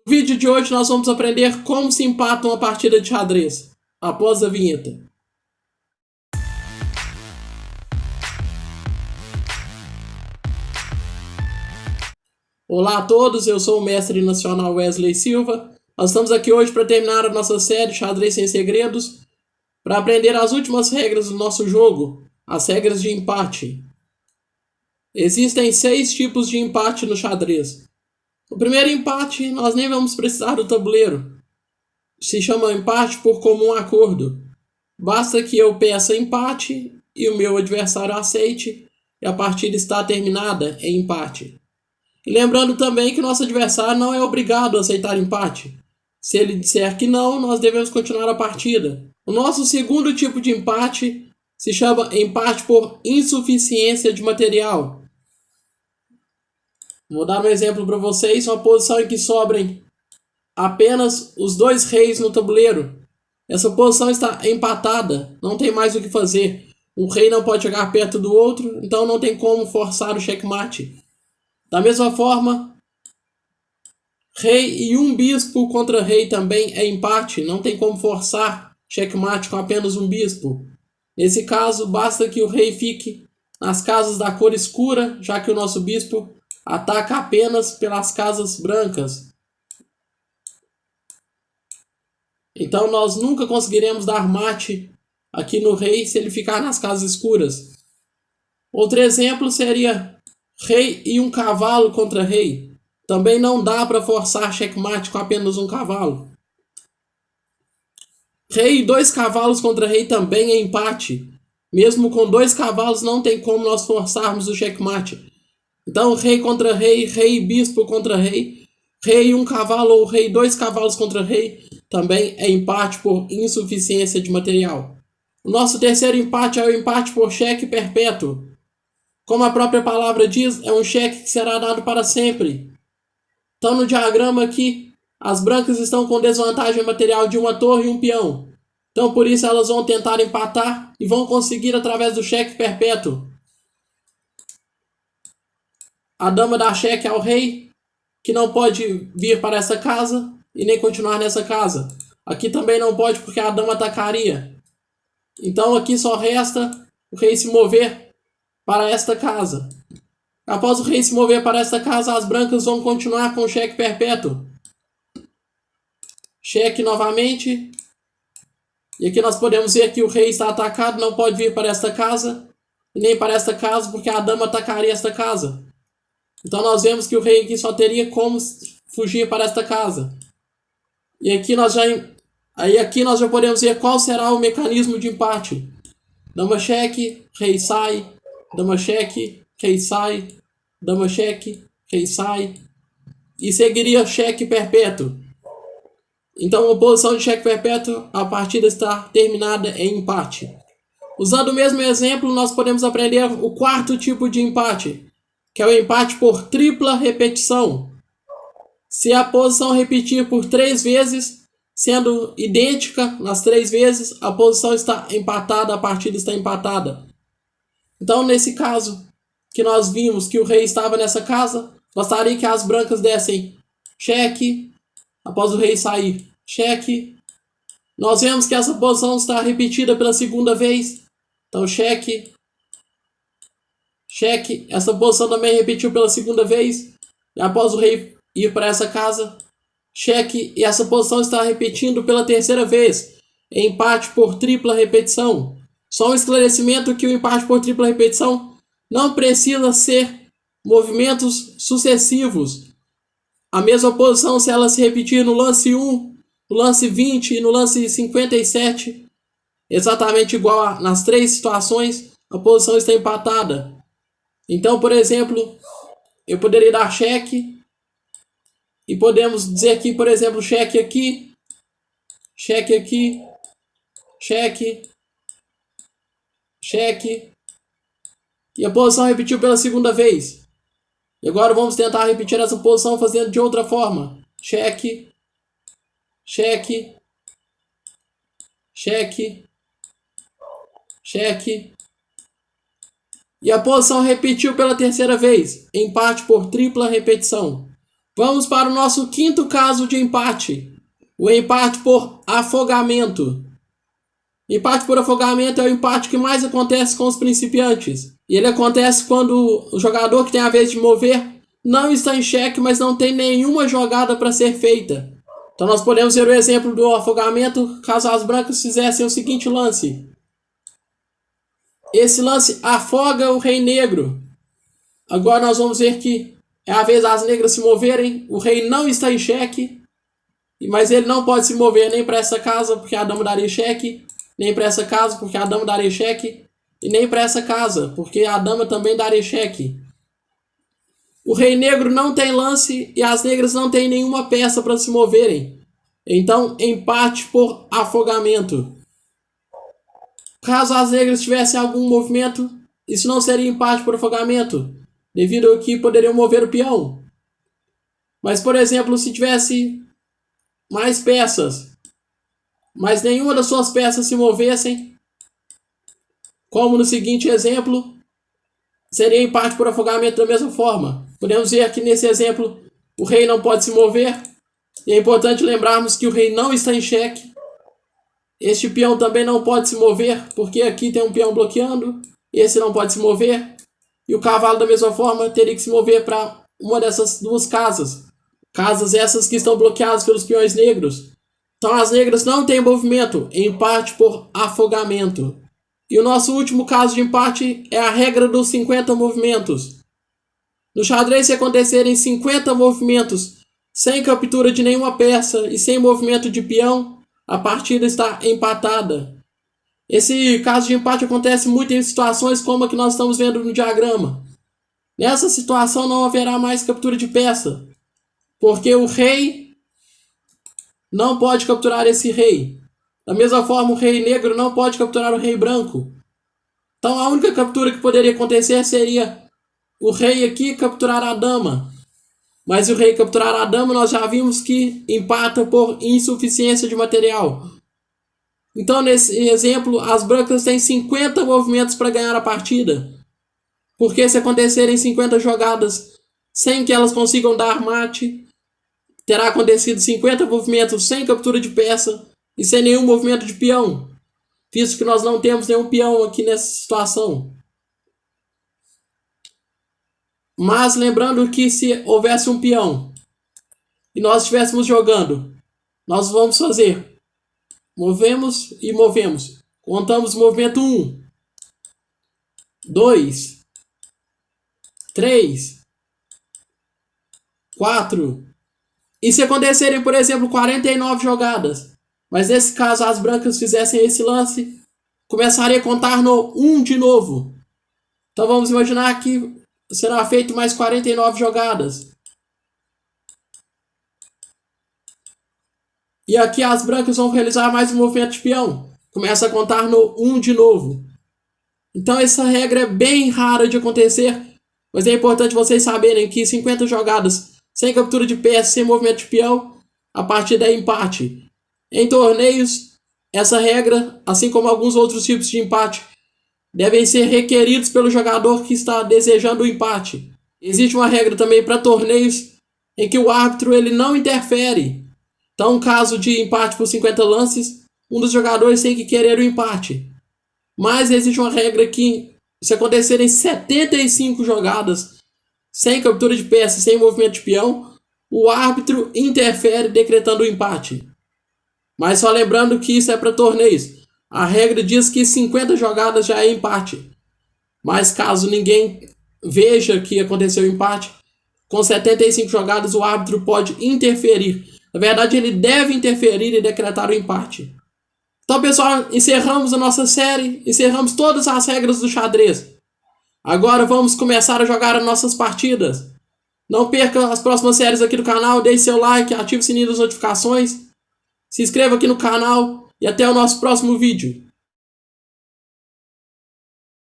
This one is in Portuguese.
No vídeo de hoje nós vamos aprender como se empata uma partida de xadrez, após a vinheta. Olá a todos, eu sou o mestre nacional Wesley Silva. Nós estamos aqui hoje para terminar a nossa série Xadrez Sem Segredos, para aprender as últimas regras do nosso jogo, as regras de empate. Existem 6 tipos de empate no xadrez. O primeiro empate, nós nem vamos precisar do tabuleiro. Se chama empate por comum acordo. Basta que eu peça empate e o meu adversário aceite, e a partida está terminada em empate. E lembrando também que nosso adversário não é obrigado a aceitar empate. Se ele disser que não, nós devemos continuar a partida. O nosso segundo tipo de empate se chama empate por insuficiência de material. Vou dar um exemplo para vocês, uma posição em que sobrem apenas os 2 reis no tabuleiro. Essa posição está empatada, não tem mais o que fazer. Um rei não pode chegar perto do outro, então não tem como forçar o checkmate. Da mesma forma, rei e um bispo contra rei também é empate, não tem como forçar checkmate com apenas um bispo. Nesse caso, basta que o rei fique nas casas da cor escura, já que o nosso bispo ataca apenas pelas casas brancas. Então nós nunca conseguiremos dar mate aqui no rei se ele ficar nas casas escuras. Outro exemplo seria rei e um cavalo contra rei. Também não dá para forçar checkmate com apenas um cavalo. Rei e 2 cavalos contra rei também é empate. Mesmo com 2 cavalos não tem como nós forçarmos o checkmate. Então rei contra rei, rei e bispo contra rei, rei e um cavalo ou rei e 2 cavalos contra rei também é empate por insuficiência de material. O nosso terceiro empate é o empate por cheque perpétuo. Como a própria palavra diz, é um cheque que será dado para sempre. Então no diagrama aqui, as brancas estão com desvantagem material de uma torre e um peão. Então por isso elas vão tentar empatar e vão conseguir através do cheque perpétuo. A dama dá cheque ao rei, que não pode vir para essa casa e nem continuar nessa casa. Aqui também não pode porque a dama atacaria. Então aqui só resta o rei se mover para esta casa. Após o rei se mover para esta casa, as brancas vão continuar com o cheque perpétuo. Cheque novamente. E aqui nós podemos ver que o rei está atacado, não pode vir para esta casa e nem para esta casa porque a dama atacaria esta casa. Então nós vemos que o rei aqui só teria como fugir para esta casa. E aqui nós já podemos ver qual será o mecanismo de empate. Dama cheque, rei sai, dama cheque, rei sai, dama cheque, rei sai. E seguiria cheque perpétuo. Então, a posição de cheque perpétuo, a partida está terminada em empate. Usando o mesmo exemplo, nós podemos aprender o quarto tipo de empate, que é o empate por tripla repetição. Se a posição repetir por 3 vezes, sendo idêntica nas 3 vezes, a posição está empatada, a partida está empatada. Então, nesse caso, que nós vimos que o rei estava nessa casa, bastaria que as brancas dessem cheque, após o rei sair, cheque. Nós vemos que essa posição está repetida pela segunda vez, então cheque, cheque. Essa posição também repetiu pela segunda vez, e após o rei ir para essa casa, cheque, e essa posição está repetindo pela terceira vez, empate por tripla repetição. Só um esclarecimento que o empate por tripla repetição não precisa ser movimentos sucessivos. A mesma posição, se ela se repetir no lance 1, no lance 20 e no lance 57, exatamente igual nas 3 situações, a posição está empatada. Então, por exemplo, eu poderia dar cheque e podemos dizer aqui, por exemplo, cheque aqui, cheque aqui, cheque, cheque, e a posição repetiu pela segunda vez. E agora vamos tentar repetir essa posição fazendo de outra forma. Cheque, cheque, cheque, cheque. E a posição repetiu pela terceira vez. Empate por tripla repetição. Vamos para o nosso quinto caso de empate. O empate por afogamento. Empate por afogamento é o empate que mais acontece com os principiantes. E ele acontece quando o jogador que tem a vez de mover não está em xeque, mas não tem nenhuma jogada para ser feita. Então nós podemos ver o exemplo do afogamento caso as brancas fizessem o seguinte lance. Esse lance afoga o rei negro. Agora nós vamos ver que é a vez das negras se moverem. O rei não está em xeque, mas ele não pode se mover nem para essa casa porque a dama daria xeque, nem para essa casa porque a dama daria xeque, e nem para essa casa porque a dama também daria xeque. O rei negro não tem lance e as negras não têm nenhuma peça para se moverem. Então, empate por afogamento. Caso as negras tivessem algum movimento, isso não seria empate por afogamento, devido ao que poderiam mover o peão. Mas, por exemplo, se tivesse mais peças, mas nenhuma das suas peças se movessem, como no seguinte exemplo, seria empate por afogamento da mesma forma. Podemos ver que nesse exemplo o rei não pode se mover, e é importante lembrarmos que o rei não está em xeque. Este peão também não pode se mover, porque aqui tem um peão bloqueando, esse não pode se mover, e o cavalo da mesma forma teria que se mover para uma dessas duas casas. Casas essas que estão bloqueadas pelos peões negros. Então as negras não têm movimento, empate por afogamento. E o nosso último caso de empate é a regra dos 50 movimentos. No xadrez, se acontecerem 50 movimentos sem captura de nenhuma peça e sem movimento de peão, a partida está empatada. Esse caso de empate acontece muito em situações como a que nós estamos vendo no diagrama. Nessa situação não haverá mais captura de peça, porque o rei não pode capturar esse rei. Da mesma forma, o rei negro não pode capturar o rei branco. Então a única captura que poderia acontecer seria o rei aqui capturar a dama. Mas o rei capturar a dama nós já vimos que empata por insuficiência de material. Então nesse exemplo as brancas têm 50 movimentos para ganhar a partida. Porque se acontecerem 50 jogadas sem que elas consigam dar mate, terá acontecido 50 movimentos sem captura de peça e sem nenhum movimento de peão, visto que nós não temos nenhum peão aqui nessa situação. Mas lembrando que se houvesse um peão e nós estivéssemos jogando, nós vamos fazer movemos e movemos. Contamos o movimento 1, 2, 3, 4. E se acontecerem, por exemplo, 49 jogadas, mas nesse caso as brancas fizessem esse lance, começaria a contar no 1 de novo. Então vamos imaginar que será feito mais 49 jogadas. E aqui as brancas vão realizar mais um movimento de peão. Começa a contar no 1 de novo. Então essa regra é bem rara de acontecer, mas é importante vocês saberem que 50 jogadas sem captura de peça, sem movimento de peão, a partida é empate. Em torneios, essa regra, assim como alguns outros tipos de empate, devem ser requeridos pelo jogador que está desejando o empate. Existe uma regra também para torneios em que o árbitro ele não interfere. Então, no caso de empate por 50 lances, um dos jogadores tem que querer o empate. Mas existe uma regra que, se acontecerem 75 jogadas sem captura de peça, sem movimento de peão, o árbitro interfere decretando o empate. Mas só lembrando que isso é para torneios. A regra diz que 50 jogadas já é empate. Mas caso ninguém veja que aconteceu o empate, com 75 jogadas o árbitro pode interferir. Na verdade, ele deve interferir e decretar o empate. Então, pessoal, encerramos a nossa série, encerramos todas as regras do xadrez. Agora vamos começar a jogar as nossas partidas. Não perca as próximas séries aqui do canal, deixe seu like, ative o sininho das notificações, se inscreva aqui no canal e até o nosso próximo vídeo.